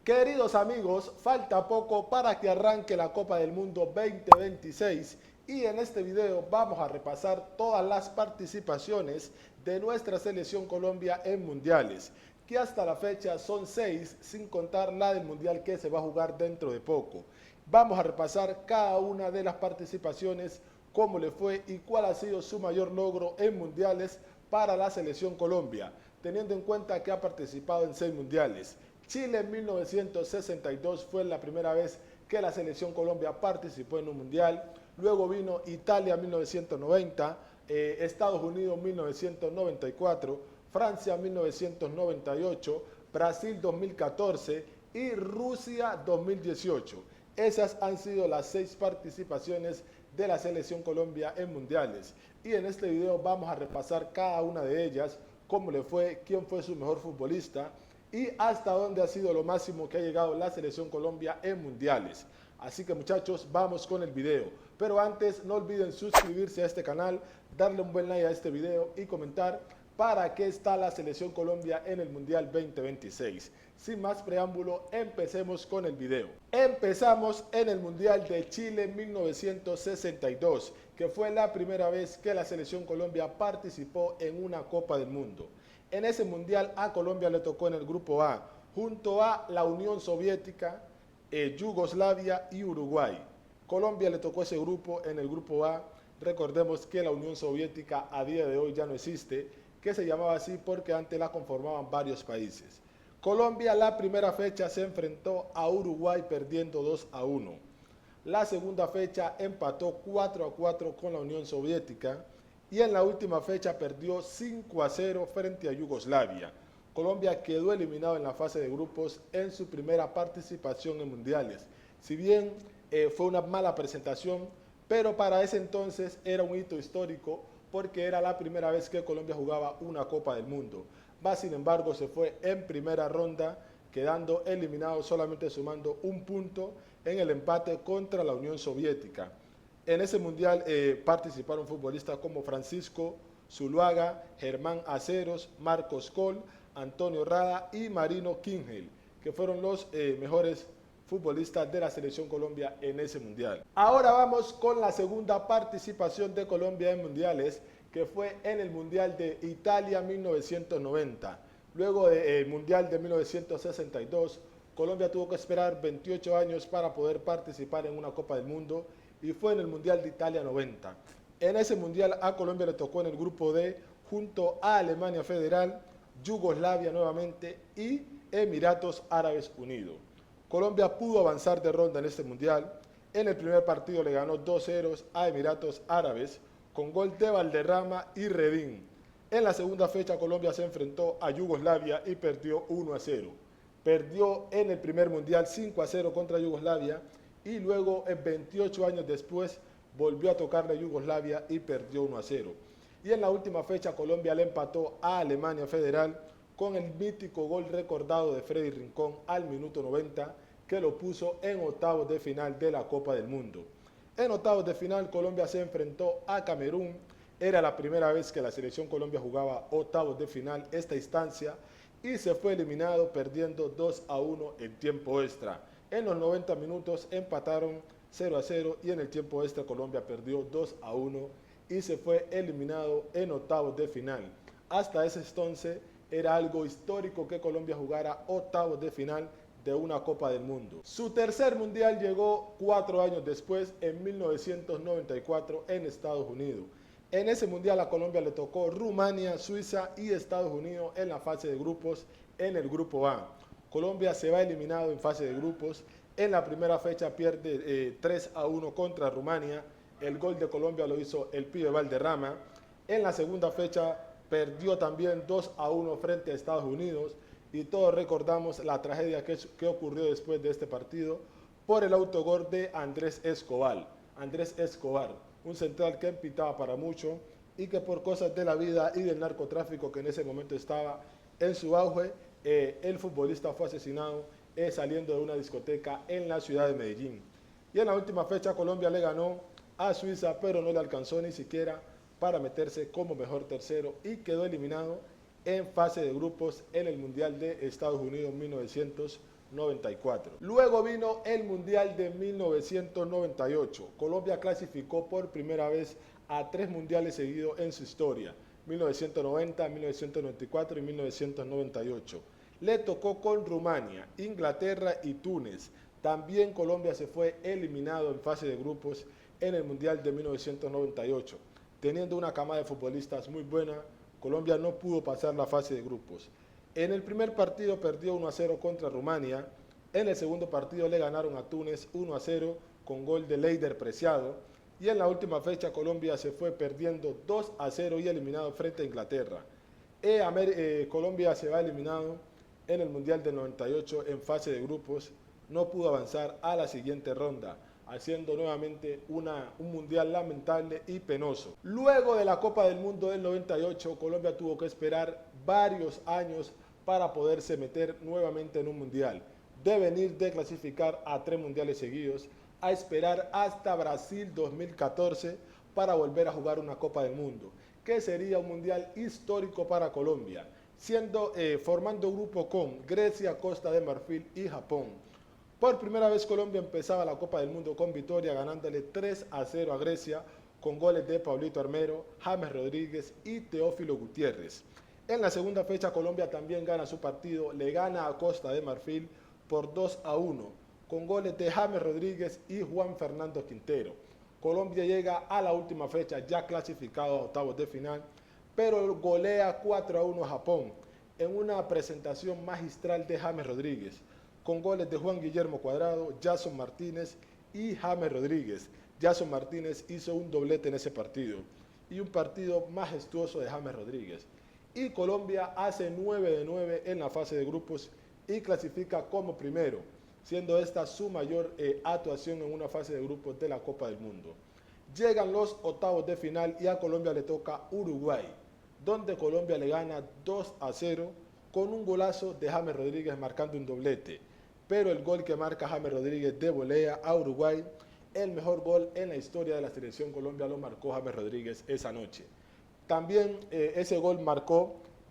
Queridos amigos, falta poco para que arranque la Copa del Mundo 2026 y en este video vamos a repasar todas las participaciones de nuestra selección Colombia en mundiales, que hasta la fecha son 6, sin contar la del mundial que se va a jugar dentro de poco. Vamos a repasar cada una de las participaciones, cómo le fue y cuál ha sido su mayor logro en mundiales para la selección Colombia, teniendo en cuenta que ha participado en 6 mundiales. Chile en 1962 fue la primera vez que la selección Colombia participó en un mundial. Luego vino Italia en 1990, Estados Unidos en 1994, Francia en 1998, Brasil 2014 y Rusia 2018. Esas han sido las 6 participaciones de la selección Colombia en mundiales. Y en este video vamos a repasar cada una de ellas, cómo le fue, quién fue su mejor futbolista y hasta dónde ha sido lo máximo que ha llegado la selección Colombia en mundiales. Así que muchachos, vamos con el video. Pero antes, no olviden suscribirse a este canal, darle un buen like a este video y comentar para qué está la selección Colombia en el Mundial 2026. Sin más preámbulo, empecemos con el video. Empezamos en el Mundial de Chile 1962, que fue la primera vez que la selección Colombia participó en una Copa del Mundo. En ese mundial a Colombia le tocó en el grupo A, junto a la Unión Soviética, Yugoslavia y Uruguay. Colombia le tocó ese grupo en el grupo A. Recordemos que la Unión Soviética a día de hoy ya no existe, que se llamaba así porque antes la conformaban varios países. Colombia la primera fecha se enfrentó a Uruguay perdiendo 2-1. La segunda fecha empató 4-4 con la Unión Soviética. Y en la última fecha perdió 5-0 frente a Yugoslavia. Colombia quedó eliminado en la fase de grupos en su primera participación en mundiales. Si bien fue una mala presentación, pero para ese entonces era un hito histórico porque era la primera vez que Colombia jugaba una Copa del Mundo. Sin embargo, se fue en primera ronda, quedando eliminado solamente sumando un punto en el empate contra la Unión Soviética. En ese mundial participaron futbolistas como Francisco Zuluaga, Germán Aceros, Marcos Col, Antonio Rada y Marino Kingel, que fueron los mejores futbolistas de la selección Colombia en ese mundial. Ahora vamos con la segunda participación de Colombia en mundiales, que fue en el Mundial de Italia 1990. Luego del Mundial de 1962, Colombia tuvo que esperar 28 años para poder participar en una Copa del Mundo, y fue en el Mundial de Italia 90. En ese Mundial a Colombia le tocó en el grupo D junto a Alemania Federal, Yugoslavia nuevamente y Emiratos Árabes Unidos. Colombia pudo avanzar de ronda en este Mundial. En el primer partido le ganó 2-0 a Emiratos Árabes con gol de Valderrama y Redín. En la segunda fecha Colombia se enfrentó a Yugoslavia y perdió 1-0. Perdió en el primer Mundial 5-0 contra Yugoslavia y luego 28 años después volvió a tocarle a Yugoslavia y perdió 1-0. Y en la última fecha Colombia le empató a Alemania Federal con el mítico gol recordado de Freddy Rincón al minuto 90, que lo puso en octavos de final de la Copa del Mundo. En octavos de final Colombia se enfrentó a Camerún. Era la primera vez que la selección Colombia jugaba octavos de final esta instancia y se fue eliminado perdiendo 2-1 en tiempo extra. En los 90 minutos empataron 0-0 y en el tiempo extra Colombia perdió 2-1 y se fue eliminado en octavos de final. Hasta ese entonces era algo histórico que Colombia jugara octavos de final de una Copa del Mundo. Su tercer mundial llegó 4 años después, en 1994, en Estados Unidos. En ese mundial a Colombia le tocó Rumania, Suiza y Estados Unidos en la fase de grupos en el grupo A. Colombia se va eliminado en fase de grupos. En la primera fecha pierde 3-1 contra Rumania. El gol de Colombia lo hizo el pibe Valderrama. En la segunda fecha perdió también 2-1 frente a Estados Unidos. Y todos recordamos la tragedia que ocurrió después de este partido por el autogol de Andrés Escobar. Andrés Escobar, un central que pitaba para mucho y que por cosas de la vida y del narcotráfico que en ese momento estaba en su auge, el futbolista fue asesinado saliendo de una discoteca en la ciudad de Medellín. Y en la última fecha Colombia le ganó a Suiza, pero no le alcanzó ni siquiera para meterse como mejor tercero y quedó eliminado en fase de grupos en el Mundial de Estados Unidos 1994. 1994. Luego vino el Mundial de 1998. Colombia clasificó por primera vez a 3 mundiales seguidos en su historia, 1990, 1994 y 1998. Le tocó con Rumania, Inglaterra y Túnez. También Colombia se fue eliminado en fase de grupos en el Mundial de 1998. Teniendo una cama de futbolistas muy buena, Colombia no pudo pasar la fase de grupos. En el primer partido perdió 1-0 contra Rumania. En el segundo partido le ganaron a Túnez 1-0 con gol de Leider Preciado. Y en la última fecha Colombia se fue perdiendo 2-0 y eliminado frente a Inglaterra. Colombia se va eliminado en el Mundial del 98 en fase de grupos. No pudo avanzar a la siguiente ronda, haciendo nuevamente un mundial lamentable y penoso. Luego de la Copa del Mundo del 98, Colombia tuvo que esperar varios años para poderse meter nuevamente en un mundial. De venir de clasificar a 3 mundiales seguidos, a esperar hasta Brasil 2014 para volver a jugar una Copa del Mundo, que sería un mundial histórico para Colombia, formando grupo con Grecia, Costa de Marfil y Japón. Por primera vez Colombia empezaba la Copa del Mundo con victoria, ganándole 3-0 a Grecia con goles de Pablito Armero, James Rodríguez y Teófilo Gutiérrez. En la segunda fecha Colombia también gana su partido, le gana a Costa de Marfil por 2-1 con goles de James Rodríguez y Juan Fernando Quintero. Colombia llega a la última fecha ya clasificado a octavos de final, pero golea 4-1 a Japón en una presentación magistral de James Rodríguez, con goles de Juan Guillermo Cuadrado, Jason Martínez y James Rodríguez. Jason Martínez hizo un doblete en ese partido y un partido majestuoso de James Rodríguez. Y Colombia hace 9-9 en la fase de grupos y clasifica como primero, siendo esta su mayor actuación en una fase de grupos de la Copa del Mundo. Llegan los octavos de final y a Colombia le toca Uruguay, donde Colombia le gana 2-0 con un golazo de James Rodríguez marcando un doblete. Pero el gol que marca James Rodríguez de volea a Uruguay, el mejor gol en la historia de la selección Colombia lo marcó James Rodríguez esa noche. También ese gol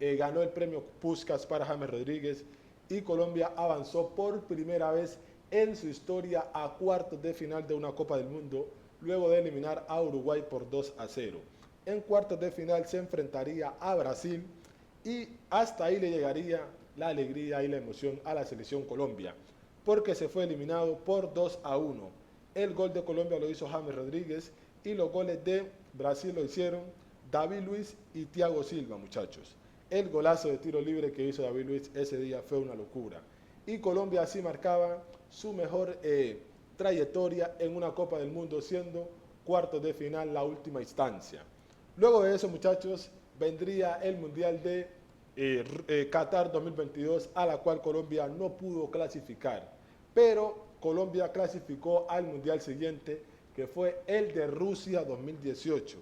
ganó el premio Puskás para James Rodríguez y Colombia avanzó por primera vez en su historia a cuartos de final de una Copa del Mundo, luego de eliminar a Uruguay por 2-0. En cuartos de final se enfrentaría a Brasil y hasta ahí le llegaría la alegría y la emoción a la selección Colombia, porque se fue eliminado por 2-1. El gol de Colombia lo hizo James Rodríguez y los goles de Brasil lo hicieron David Luiz y Thiago Silva, muchachos. El golazo de tiro libre que hizo David Luiz ese día fue una locura. Y Colombia así marcaba su mejor trayectoria en una Copa del Mundo, siendo cuartos de final la última instancia. Luego de eso, muchachos, vendría el Mundial de Qatar 2022, a la cual Colombia no pudo clasificar, pero Colombia clasificó al Mundial siguiente, que fue el de Rusia 2018.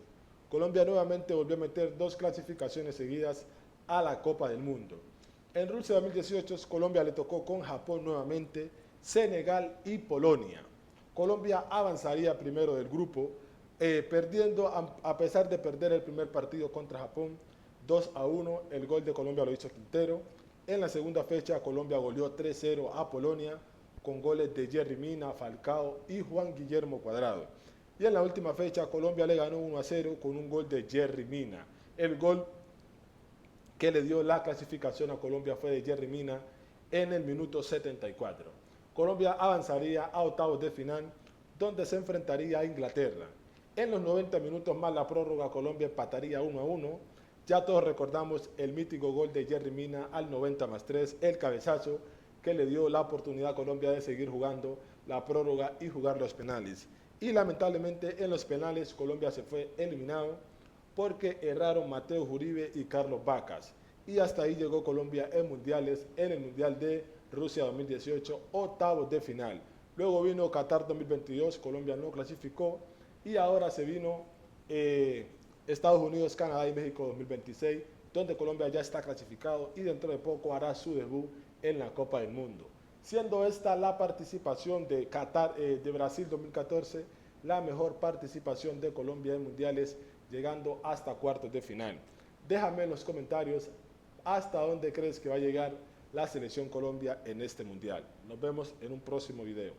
Colombia nuevamente volvió a meter 2 clasificaciones seguidas a la Copa del Mundo. En Rusia 2018 Colombia le tocó con Japón nuevamente, Senegal y Polonia. Colombia avanzaría primero del grupo, perdiendo a pesar de perder el primer partido contra Japón 2-1, el gol de Colombia lo hizo Quintero. En la segunda fecha Colombia goleó 3-0 a Polonia con goles de Yerry Mina, Falcao y Juan Guillermo Cuadrado. Y en la última fecha Colombia le ganó 1-0 con un gol de Yerry Mina. El gol que le dio la clasificación a Colombia fue de Yerry Mina en el minuto 74. Colombia avanzaría a octavos de final, donde se enfrentaría a Inglaterra. En los 90 minutos más la prórroga, Colombia empataría 1-1. Ya todos recordamos el mítico gol de Yerry Mina al 90+3, el cabezazo que le dio la oportunidad a Colombia de seguir jugando la prórroga y jugar los penales. Y lamentablemente en los penales Colombia se fue eliminado porque erraron Mateo Uribe y Carlos Vacas. Y hasta ahí llegó Colombia en mundiales, en el Mundial de Rusia 2018, octavos de final. Luego vino Qatar 2022, Colombia no clasificó y ahora se vino Estados Unidos, Canadá y México 2026, donde Colombia ya está clasificado y dentro de poco hará su debut en la Copa del Mundo. Siendo esta la participación de Brasil 2014, la mejor participación de Colombia en mundiales, llegando hasta cuartos de final. Déjame en los comentarios hasta dónde crees que va a llegar la selección Colombia en este mundial. Nos vemos en un próximo video.